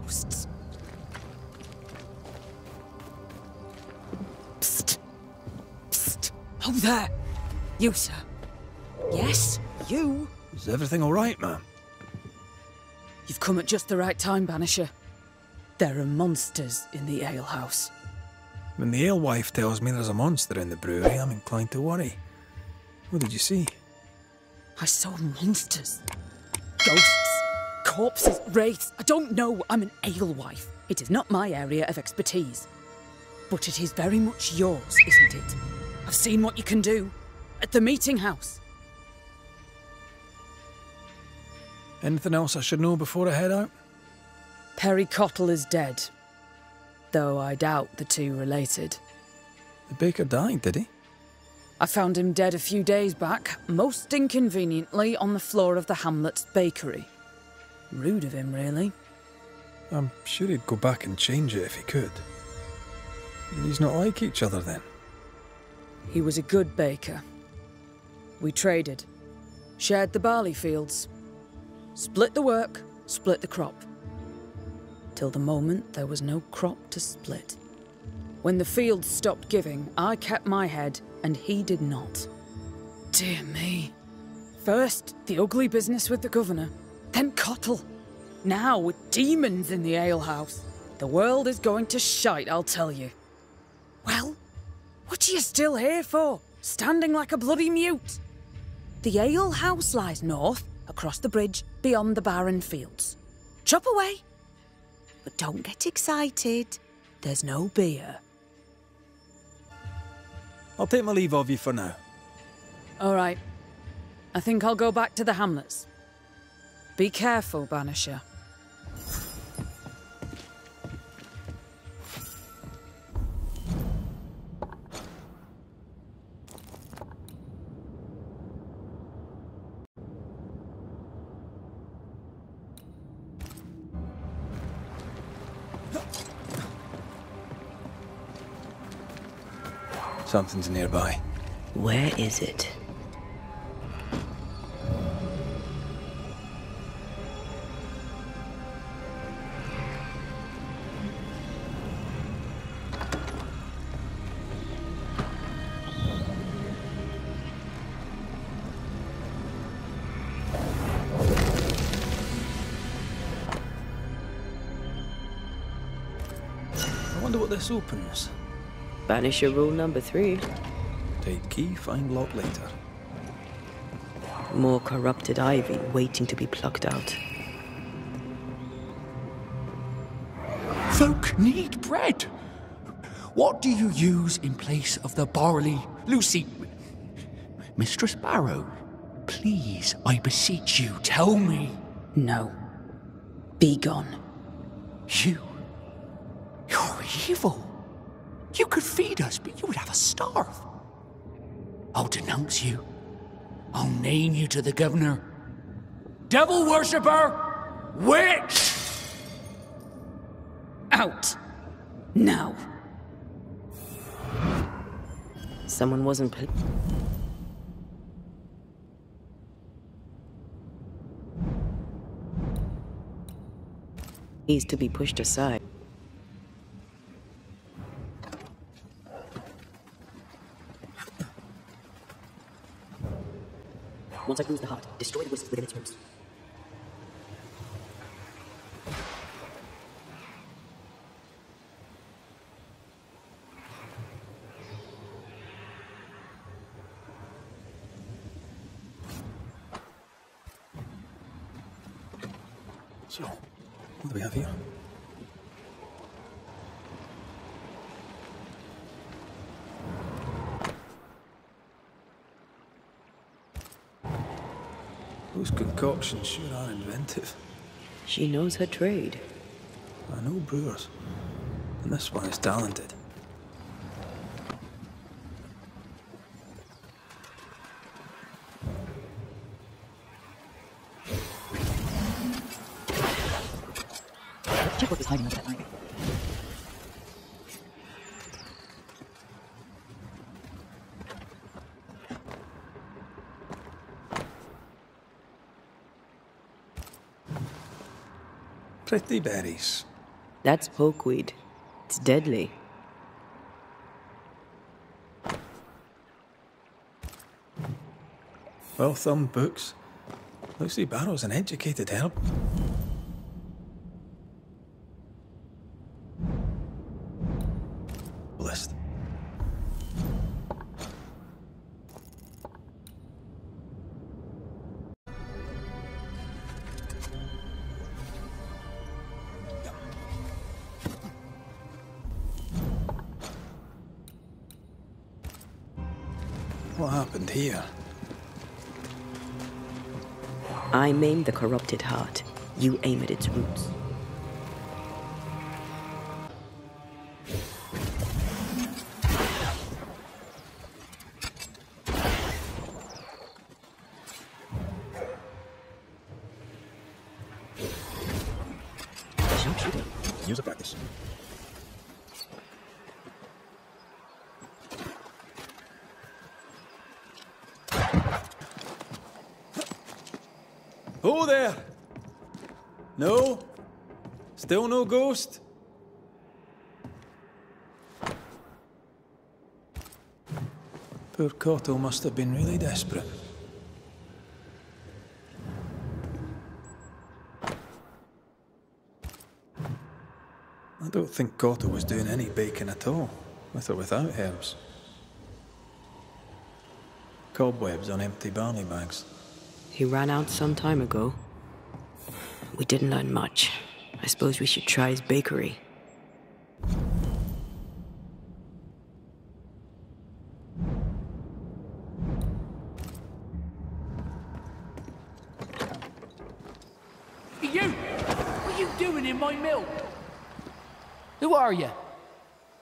ghosts. Psst. Psst. Oh, there. You, sir. Yes, you. Is everything all right, ma'am? You've come at just the right time, Banisher. There are monsters in the alehouse. When the alewife tells me there's a monster in the brewery, I'm inclined to worry. What did you see? I saw monsters. Ghosts. Corpses. Wraiths. I don't know. I'm an alewife. It is not my area of expertise. But it is very much yours, isn't it? I've seen what you can do. At the meeting house. Anything else I should know before I head out? Perry Cottle is dead. Though I doubt the two related. The baker died, did he? I found him dead a few days back, most inconveniently on the floor of the hamlet's bakery. Rude of him, really. I'm sure he'd go back and change it if he could. He's not like each other, then? He was a good baker. We traded. Shared the barley fields. Split the work, split the crop. Till the moment there was no crop to split. When the fields stopped giving, I kept my head, and he did not. Dear me. First, the ugly business with the governor, then Cottle. Now, with demons in the alehouse. The world is going to shite, I'll tell you. Well, what are you still here for? Standing like a bloody mute? The alehouse lies north, across the bridge, beyond the barren fields. Chop away. But don't get excited. There's no beer. I'll take my leave of you for now. All right. I think I'll go back to the hamlets. Be careful, Banisher. Something's nearby. Where is it? I wonder what this opens. Banisher rule number 3. Take key, find lock later. More corrupted ivy waiting to be plucked out. Folk need bread. What do you use in place of the barley? Lucy, Mistress Barrow, please, I beseech you, tell me. No. Be gone. You're evil. You could feed us, but you would have us starve. I'll denounce you. I'll name you to the governor. Devil worshipper! Witch! Out. Now. Someone wasn't needs to be pushed aside. Once I lose the heart, destroy the wisps within its roots. So, what do we have here? Those concoctions sure are inventive. She knows her trade. I know brewers, and this one is talented. Check what is hiding under that ivy. Pretty berries. That's pokeweed. It's deadly. Well-thumbed books. Lucy Barrow's an educated help. List. What happened here? I maim the corrupted heart. You aim at its roots. Sharpshooter. User practice. Oh there! No? Still no ghost? Poor Cotto must have been really desperate. I don't think Cotto was doing any baking at all, with or without herbs. Cobwebs on empty barley bags. He ran out some time ago. We didn't learn much. I suppose we should try his bakery. You! What are you doing in my mill? Who are you?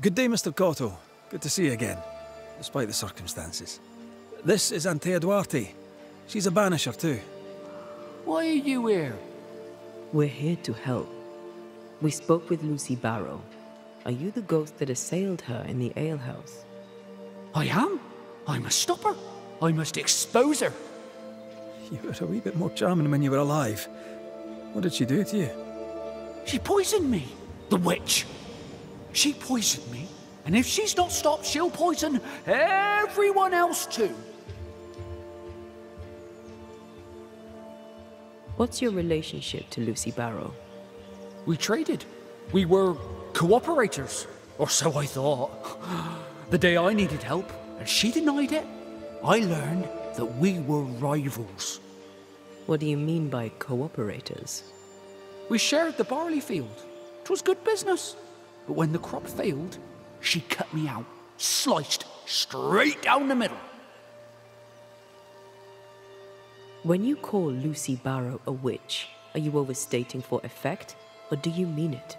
Good day, Mr. Cotto. Good to see you again, despite the circumstances. This is Antea Duarte. She's a banisher too. Why are you here? We're here to help. We spoke with Lucy Barrow. Are you the ghost that assailed her in the alehouse? I am. I must stop her. I must expose her. You were a wee bit more charming when you were alive. What did she do to you? She poisoned me. The witch. She poisoned me. And if she's not stopped, she'll poison everyone else too. What's your relationship to Lucy Barrow? We traded. We were cooperators. Or so I thought. The day I needed help, and she denied it, I learned that we were rivals. What do you mean by cooperators? We shared the barley field. 'Twas good business. But when the crop failed, she cut me out, sliced straight down the middle. When you call Lucy Barrow a witch, are you overstating for effect, or do you mean it?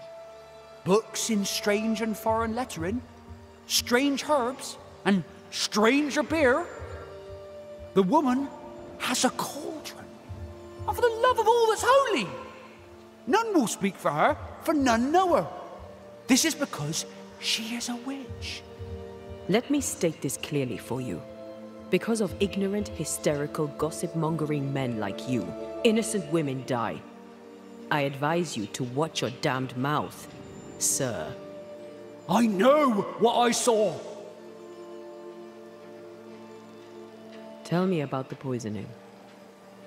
Books in strange and foreign lettering, strange herbs, and stranger beer. The woman has a cauldron. And for the love of all that's holy, none will speak for her, for none know her. This is because she is a witch. Let me state this clearly for you. Because of ignorant, hysterical, gossip-mongering men like you, innocent women die. I advise you to watch your damned mouth, sir. I know what I saw. Tell me about the poisoning.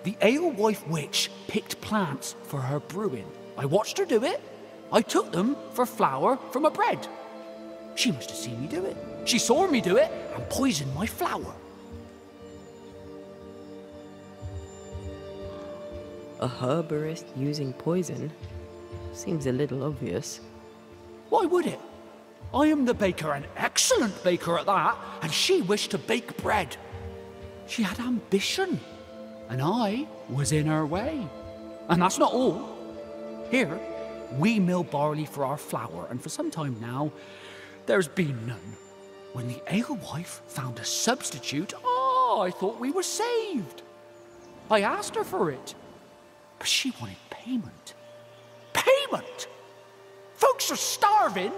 The alewife witch picked plants for her brewing. I watched her do it. I took them for flour from her bread. She must have seen me do it. She saw me do it and poisoned my flour. A herborist using poison? Seems a little obvious. Why would it? I am the baker, an excellent baker at that, and she wished to bake bread. She had ambition, and I was in her way. And that's not all. Here, we mill barley for our flour, and for some time now, there's been none. When the alewife found a substitute, I thought we were saved. I asked her for it, but she wanted payment. Payment! Folks are starving,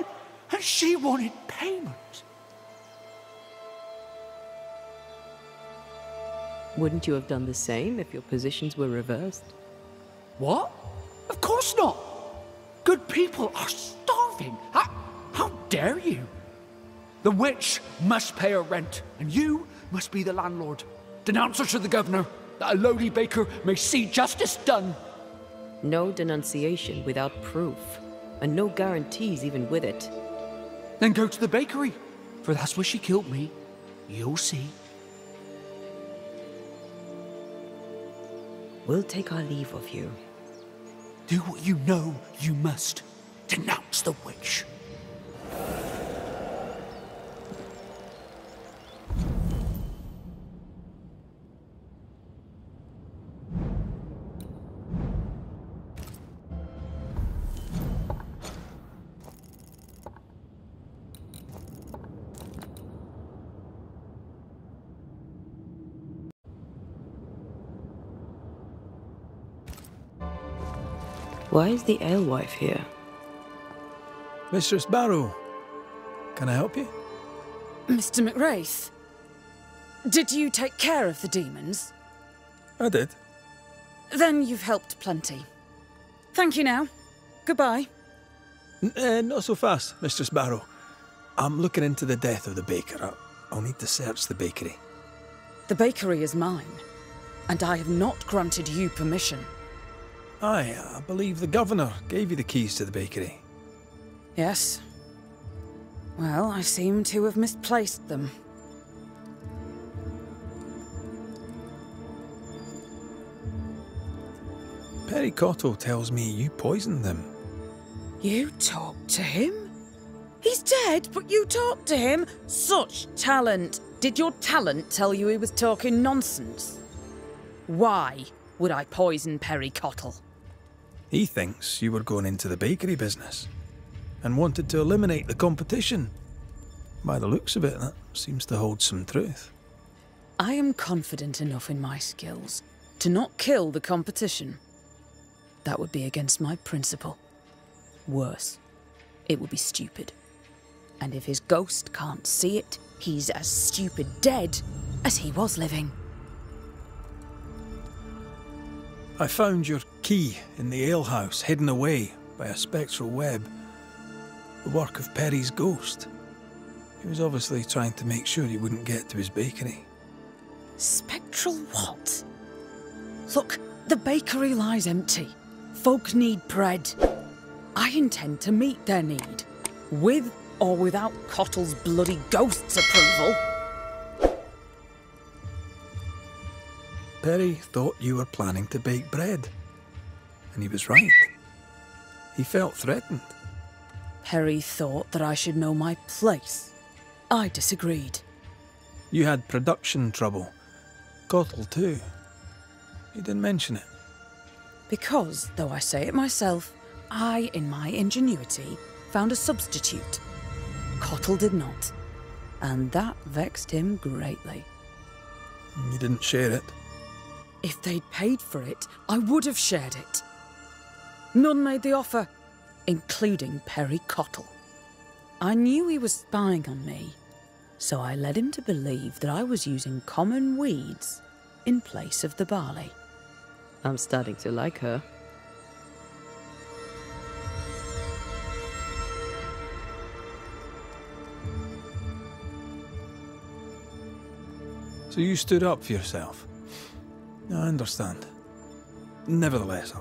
and she wanted payment. Wouldn't you have done the same if your positions were reversed? What? Of course not. Good people are starving. nothing. How dare you? The witch must pay her rent, and you must be the landlord. Denounce her to the governor, that a lowly baker may see justice done. No denunciation without proof, and no guarantees even with it. Then go to the bakery, for that's where she killed me. You'll see. We'll take our leave of you. Do what you know you must. Denounce the witch. Why is the alewife here? Mistress Barrow, can I help you? Mr. McWraith, did you take care of the demons? I did. Then you've helped plenty. Thank you now. Goodbye. Not so fast, Mistress Barrow. I'm looking into the death of the baker. I'll need to search the bakery. The bakery is mine, and I have not granted you permission. Aye, I believe the governor gave you the keys to the bakery. Yes. Well, I seem to have misplaced them. Perry Cotto tells me you poisoned them. You talked to him? He's dead, but you talked to him? Such talent! Did your talent tell you he was talking nonsense? Why would I poison Perry Cottle? He thinks you were going into the bakery business and wanted to eliminate the competition. By the looks of it, that seems to hold some truth. I am confident enough in my skills to not kill the competition. That would be against my principle. Worse, it would be stupid. And if his ghost can't see it, he's as stupid dead as he was living. I found your key in the alehouse, hidden away by a spectral web. The work of Perry's ghost. He was obviously trying to make sure he wouldn't get to his bakery. Spectral what? Look, the bakery lies empty. Folk need bread. I intend to meet their need, with or without Cottle's bloody ghost's approval. Perry thought you were planning to bake bread. And he was right. He felt threatened. Perry thought that I should know my place. I disagreed. You had production trouble. Cottle too. You didn't mention it. Because, though I say it myself, I, in my ingenuity, found a substitute. Cottle did not. And that vexed him greatly. You didn't share it. If they'd paid for it, I would have shared it. None made the offer, including Perry Cottle. I knew he was spying on me, so I led him to believe that I was using common weeds in place of the barley. I'm starting to like her. So you stood up for yourself. I understand. Nevertheless,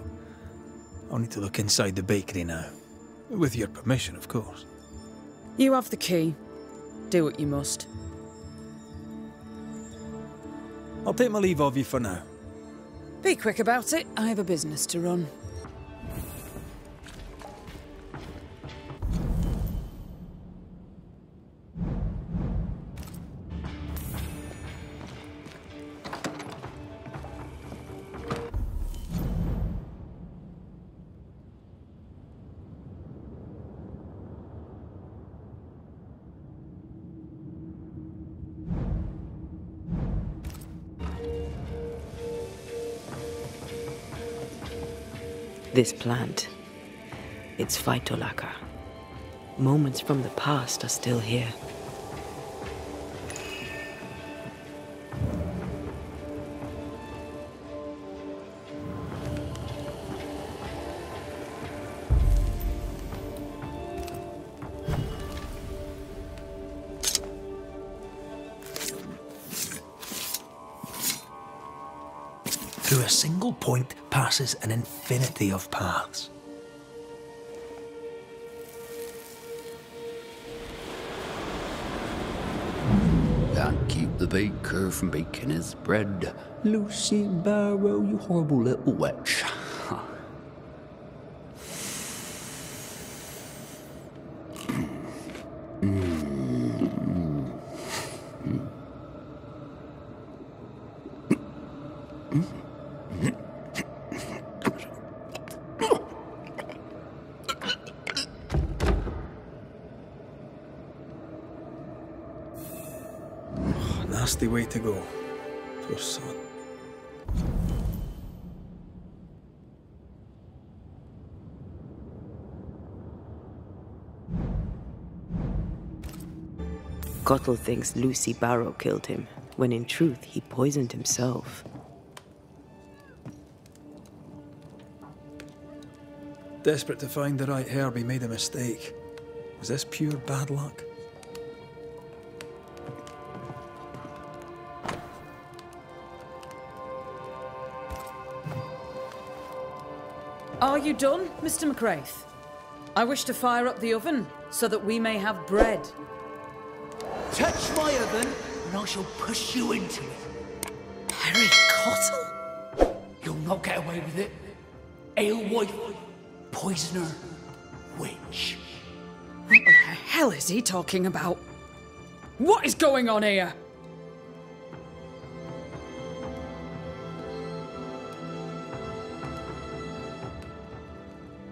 I'll need to look inside the bakery now. With your permission, of course. You have the key. Do what you must. I'll take my leave of you for now. Be quick about it. I have a business to run. This plant, it's phytolacca. Moments from the past are still here. Through a single point passes an infinity of paths. Can't keep the baker from baking his bread. Lucy Barrow, you horrible little witch. Nasty way to go. Poor son. Cottle thinks Lucy Barrow killed him, when in truth he poisoned himself. Desperate to find the right herb, he made a mistake. Was this pure bad luck? Are you done, Mr. McCraith? I wish to fire up the oven so that we may have bread. Touch my oven, and I shall push you into it. Perry Cottle? You'll not get away with it. Alewife, poisoner, witch. What the hell is he talking about? What is going on here?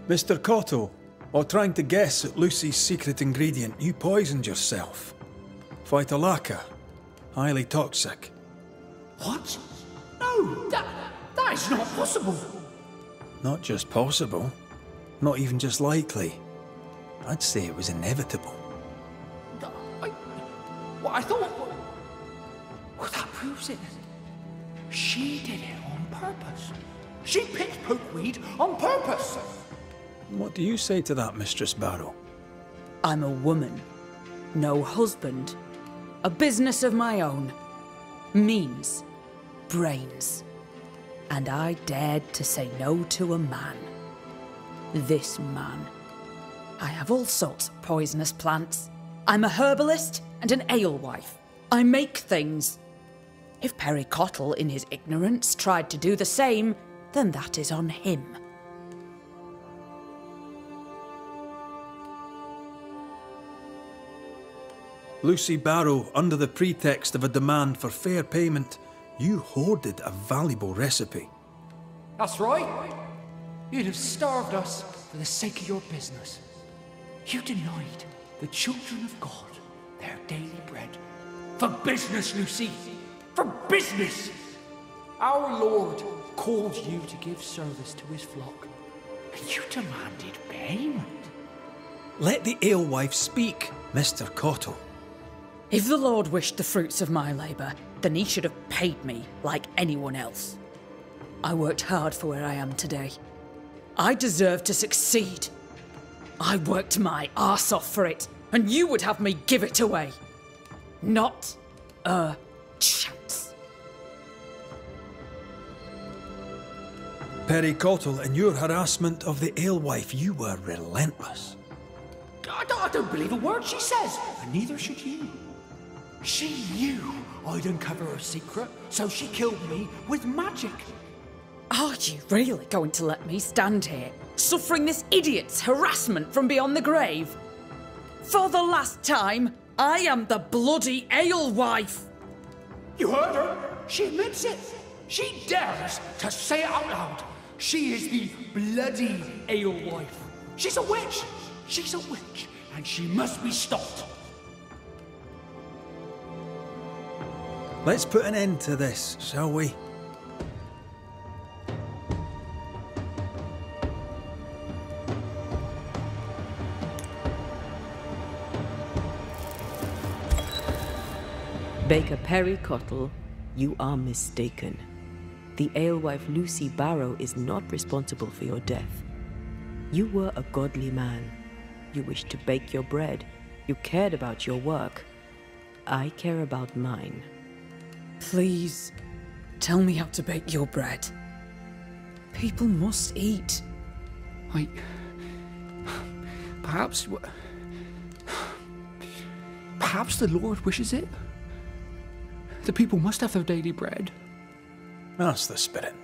Mr. Cotto, while trying to guess at Lucy's secret ingredient, you poisoned yourself. Phytolacca, highly toxic. What? No, that is not possible. Not just possible, not even just likely. I'd say it was inevitable. I thought... Well, that proves it. She did it on purpose. She picked pokeweed on purpose. What do you say to that, Mistress Barrow? I'm a woman, no husband. A business of my own. Means brains. And I dared to say no to a man. This man. I have all sorts of poisonous plants. I'm a herbalist and an alewife. I make things. If Perry Cottle, in his ignorance, tried to do the same, then that is on him. Lucy Barrow, under the pretext of a demand for fair payment, you hoarded a valuable recipe. That's right. You'd have starved us for the sake of your business. You denied the children of God their daily bread. For business, Lucy. For business. Our Lord called you to give service to his flock, and you demanded payment. Let the alewife speak, Mr. Cottle. If the Lord wished the fruits of my labour, then he should have paid me like anyone else. I worked hard for where I am today. I deserve to succeed. I worked my arse off for it, and you would have me give it away. Not a chance. Perry Cottle, in your harassment of the alewife, you were relentless. I don't believe a word she says, and neither should you. She knew I'd uncover her secret, so she killed me with magic. Are you really going to let me stand here, suffering this idiot's harassment from beyond the grave? For the last time, I am the bloody alewife. You heard her. She admits it. She dares to say it out loud. She is the bloody alewife. She's a witch. She's a witch, and she must be stopped. Let's put an end to this, shall we? Baker Perry Cottle, you are mistaken. The alewife Lucy Barrow is not responsible for your death. You were a godly man. You wished to bake your bread. You cared about your work. I care about mine. Please, Tell me how to bake your bread. People must eat. Perhaps the Lord wishes it. The people must have their daily bread. That's the spirit.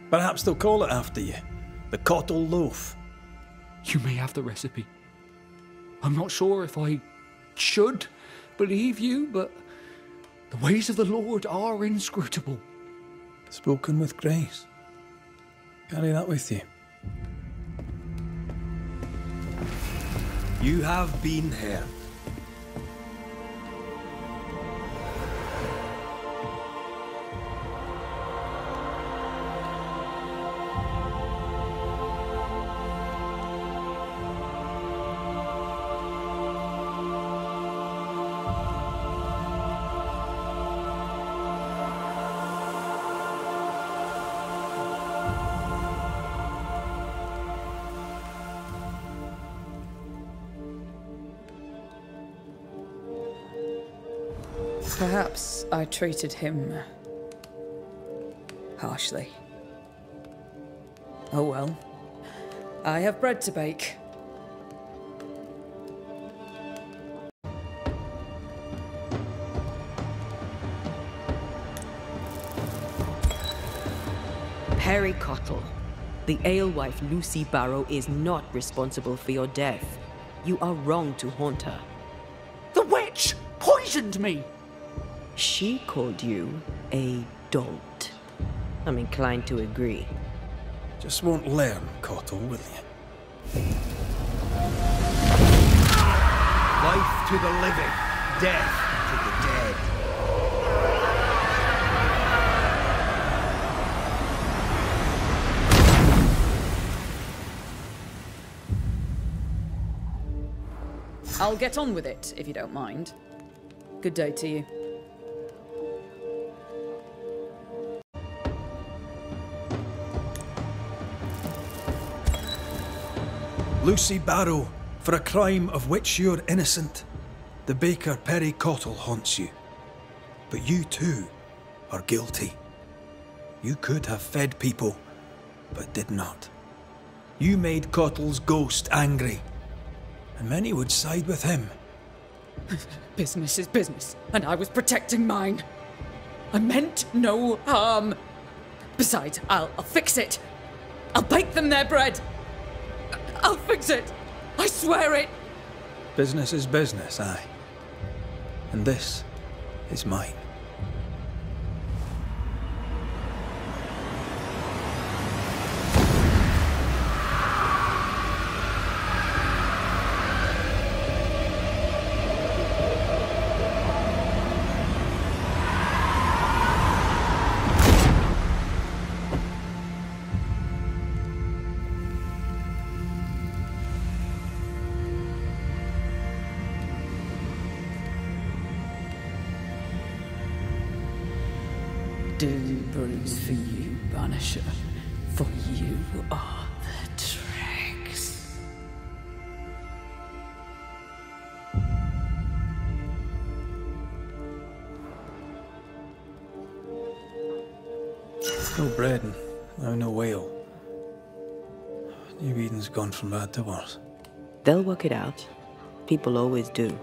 Perhaps they'll call it after you. The Cottle Loaf. You may have the recipe. I'm not sure if I should believe you, but the ways of the Lord are inscrutable. Spoken with grace. Carry that with you. You have been heard. Perhaps I treated him harshly. Oh well. I have bread to bake. Perry Cottle, the alewife Lucy Barrow is not responsible for your death. You are wrong to haunt her. The witch poisoned me! She called you a dolt. I'm inclined to agree. Just won't learn, Cottle, will you? Life to the living, death to the dead. I'll get on with it, if you don't mind. Good day to you. Lucy Barrow, for a crime of which you're innocent, the baker Perry Cottle haunts you. But you too are guilty. You could have fed people, but did not. You made Cottle's ghost angry, and many would side with him. Business is business, and I was protecting mine. I meant no harm. Besides, I'll fix it. I'll bake them their bread. I'll fix it. I swear it. Business is business, aye. And this is mine. Deliverance for you, Banisher, for you are the tricks. No bread and now no whale. New Eden's gone from bad to worse. They'll work it out. People always do.